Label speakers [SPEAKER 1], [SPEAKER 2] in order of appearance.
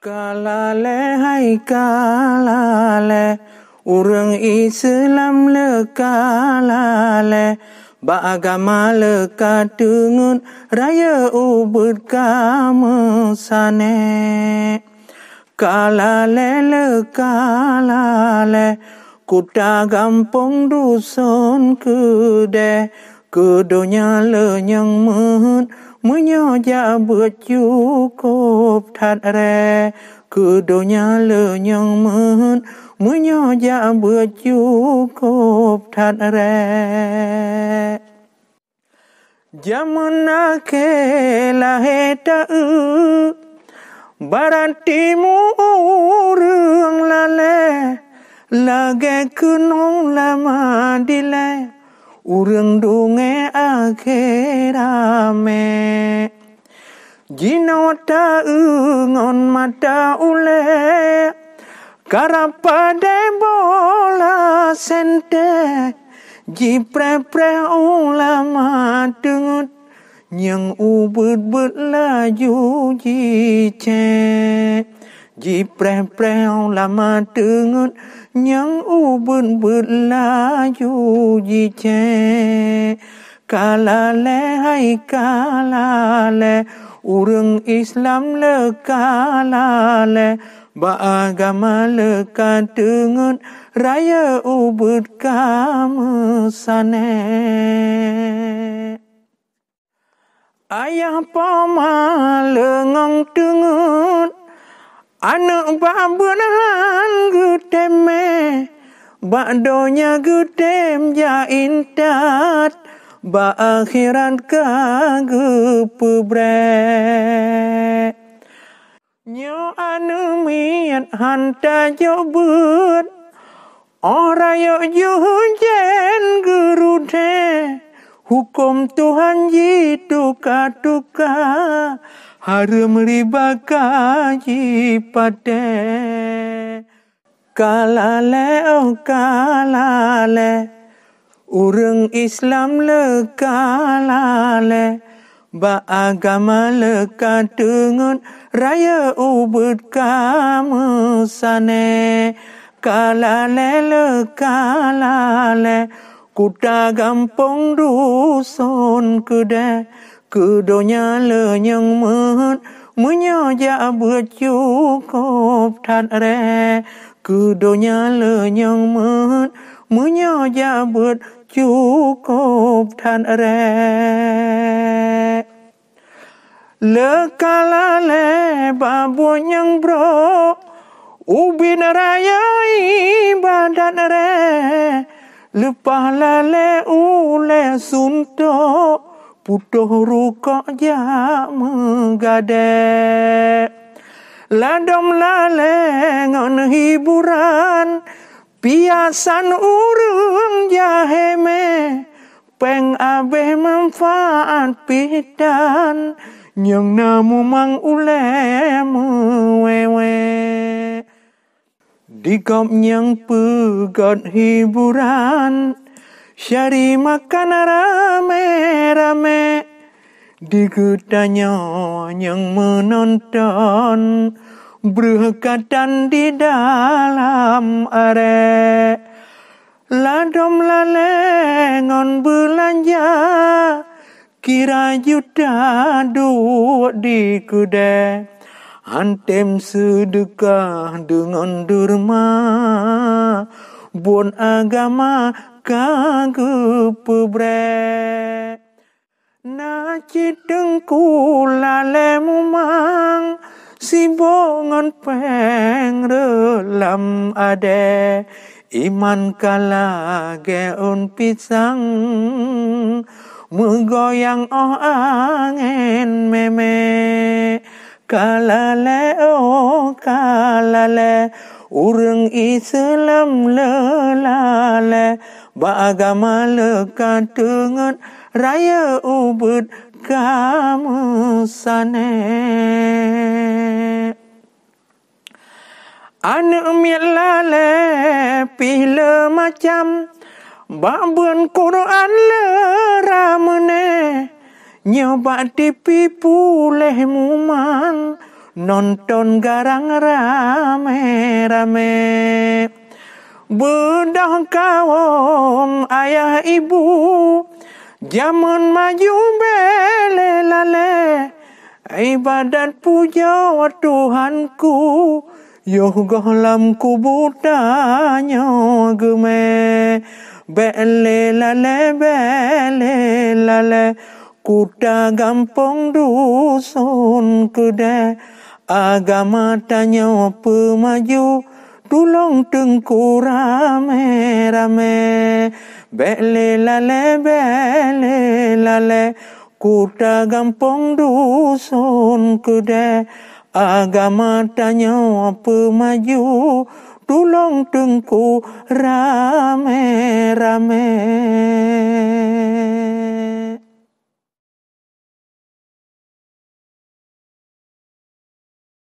[SPEAKER 1] Kalale hai kalale, urang Islam lekalale, beragama lekat dengan raya ubud kamu sane. Kalale lekalale, kuta gampong dusun kude, kudonya lenyang mehun, menyoja bercukup tat re, kudonya lenyang mehun, menyoja bercukup tat re. Jamun ake laheta barat timur urang lale, lage kunong lama dile, urang dunge akhirame. Jinota ngon mata ule, karapade bola sente, jipre-pre ulama dengut, yang ubud-bud laju jice. Jipre-pre ulama dengut, yang ubud-bud laju jice. Kalale hai kalale, urang Islam lekalale, beragama lekat dengan raya ubud kamu sane. Ayah pama lengang dengut, anak babunan gudeme, bakdonya gudem jain tat, bakakhiran kagepebre. Nyo anu miat hanta jobut, orayo jujen gerude, hukum Tuhan jituka-tuka, harum riba kaji pade. Kalale oh kalale, urang Islam lekalale, beragama lekat dengan raya ubud kamu sane. Kalale lekalale, kuta gampong dusun kude, kudonya lenyang mehun, menyoja bercukup tat re, kudonya lenyang mehun, menyoja bercukup tat re. Lekalale babu yang bro, ubin raya ibadat re, lepah lale ule sunto, putuh rukok jak menggade. Ladom lale ngon hiburan, piasan urang jaheme, peng abeh manfaat pidan, nyang namu mang ule mewewe. Digop nyang pegot hiburan, syari makan rame-rame, digutanya yang menonton, berkatan di dalam are. Ladom lalengon belanja, kira juta duit di kude, hantem sedekah dengan derma, bon agama kagepebre. Na cidengku lale mumang, si bongon peng relam ade, iman kala geun pisang, megoyang oh angin meme. Kalale oh kalale, urang Islam lelale, beragama lekat dengan raya ubud kamu sane. Anak miat lale pila macam, babun Quran leramene, nyoba tipu leh mumang, nonton garang rame-rame. Bedah kaum ayah ibu, zaman maju bele lale, ibadat puja Tuhanku, yoh gohlam ku butanya geme. Bele lale, kuda gampong dusun kedai, agama tanya pemaju, tulong tengku rame-rame. Bele lale, kuda gampong dusun kedai, agama tanya pemaju, tulong tengku rame-rame.